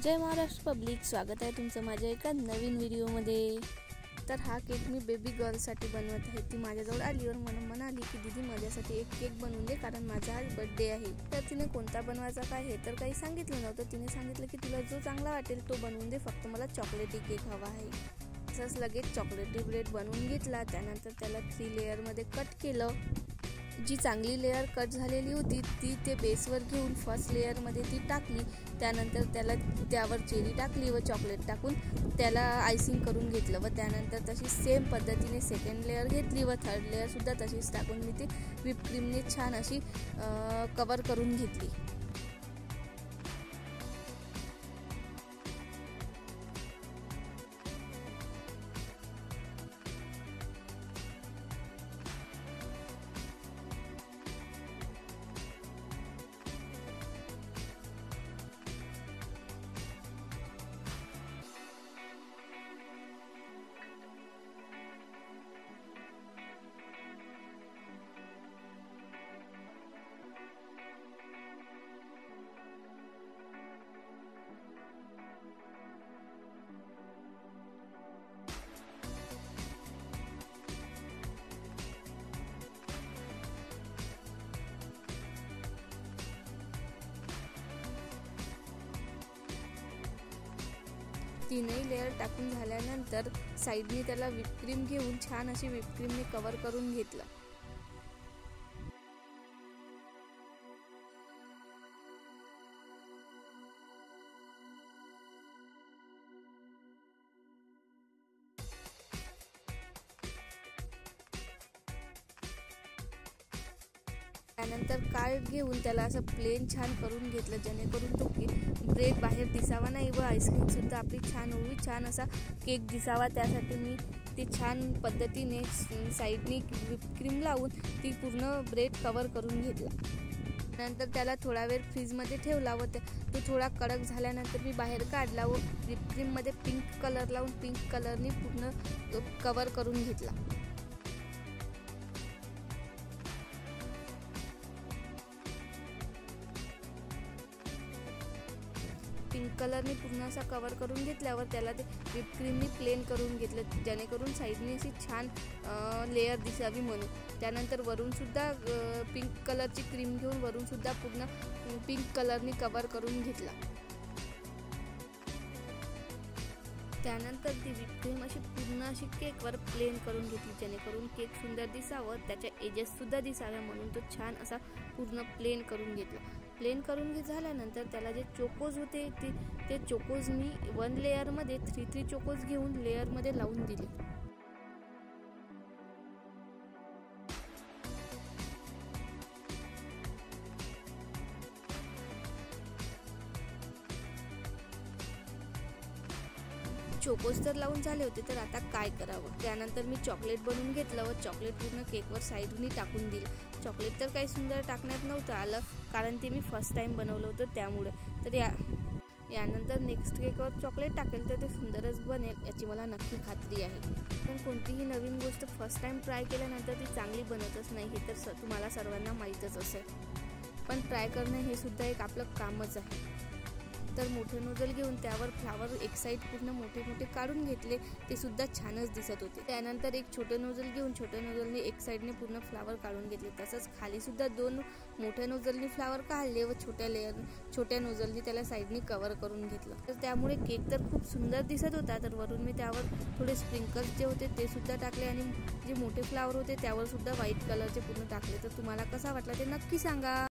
जय Maharashtra public, स्वागत आहे तुमचं माझ्या एका नवीन व्हिडिओमध्ये। तर हा केक मी बेबी गर्लसाठी बनवत आहे। ती माझ्याजवळ आली और म्हणाली की दीदी माझ्यासाठी एक केक बनवून दे, कारण माझा आज बर्थडे आहे। तर तिने कोणता बनवायचा काय हे तर काही सांगितलं नव्हतं। तिने सांगितलं की तुला जो चांगला वाटेल तो बनवून दे, फक्त मला चॉकलेटी केक हवा आहे। तसंच लगेच चॉकलेटी ब्रेड बनवून घेतला। त्यानंतर त्याला 3 लेअरमध्ये कट केलं। जी चांगली लेअर कट झालेली होती ती ते बेसवर घेऊन फर्स्ट लेअरमध्ये ती टाकली। त्यानंतर त्यावर चेरी टाकली व चॉकलेट टाकून त्याला आयसिंग करून घेतलं व त्यानंतर तशी सेम पद्धतीने सेकंड लेअर घेतली व थर्ड लेअर सुद्धा तशीच टाकून मी ती व्हिप क्रीमने छान अशी कवर करून घेतली। तीनही लेअर टाकून झाल्यानंतर साईडने त्याला व्हिप क्रीम घेऊन छान अशी व्हिप क्रीमने कव्हर करून घेतलं। त्यानंतर कार्ड घेऊन त्याला असं प्लेन छान करून घेतलं, जेणेकरून तो ब्रेड बाहेर दिसावा नाही व आईस्क्रीम सुद्धा आपली छान होईल, छान असा केक दिसावा। त्यासाठी मी ते छान पद्धतीने साईडने व्हिप क्रीम लावून ती पूर्ण ब्रेड कव्हर करून घेतला। नंतर त्याला थोडा वेळ फ्रीजमध्ये ठेवला व तो थोडा कडक झाल्यानंतर मी बाहेर काढला व व्हिप क्रीममध्ये पिंक कलर लावून पिंक कलरने पूर्ण कव्हर करून घेतला। पिंक कलरने पूर्ण असा कव्हर करून घेतल्यावर त्याला ते व्हिप क्रीमने प्लेन करून घेतलं, जेणेकरून साईडने अशी छान लेअर दिसावी म्हणून। त्यानंतर वरून सुद्धा पिंक कलरची क्रीम घेऊन वरून सुद्धा पूर्ण पिंक कलरने कव्हर करून घेतला। त्यानंतर ती व्हिप क्रीम अशी पूर्ण अशी केकवर प्लेन करून घेतली, जेणेकरून केक सुंदर दिसावं, त्याच्या एजेस सुद्धा दिसाव्या म्हणून तो छान असा पूर्ण प्लेन करून घेतला। प्लेन करून झाल्यानंतर त्याला जे चोकोज होते ते चोकोज मी 1 लेअरमध्ये 3 चोकोज घेऊन लेअरमध्ये लावून दिले। चोकोज तर लावून झाले होते, तर आता काय करावं। त्यानंतर मी चॉकलेट बनवून घेतलं व चॉकलेट पूर्ण केकवर साईडनी टाकून दिलं। चॉकलेट तर काही सुंदर टाकण्यात नव्हतं आलं, कारण ते मी फर्स्ट टाइम बनवलं होतं त्यामुळे। तर यानंतर नेक्स्ट केकवर चॉकलेट टाकेल तर ते सुंदरच बनेल याची मला नक्की खात्री आहे। पण कोणतीही नवीन गोष्ट फर्स्ट टाइम ट्राय केल्यानंतर ती चांगली बनतच नाही, हे तर तुम्हाला सर्वांना माहीतच असेल। पण ट्राय करणं हे सुद्धा एक आपलं कामच आहे। तर मोठे नोझल घेऊन त्यावर फ्लावर एक साईड पूर्ण मोठे मोठे काढून घेतले, ते सुद्धा छानच दिसत होते। त्यानंतर एक छोटे नोझल घेऊन छोट्या नोझलने एक साईडने पूर्ण फ्लावर काढून घेतले। तसंच खाली सुद्धा 2 मोठ्या नोझलने फ्लावर काढले व छोट्या नोझलने त्याला साईडने कव्हर करून घेतलं। तर त्यामुळे केक तर खूप सुंदर दिसत होता। तर वरून मी त्यावर थोडे स्प्रिंकल्स जे होते ते सुद्धा टाकले आणि जे मोठे फ्लावर होते त्यावर सुद्धा व्हाईट कलरचे पूर्ण टाकले। तर तुम्हाला कसा वाटला ते नक्की सांगा।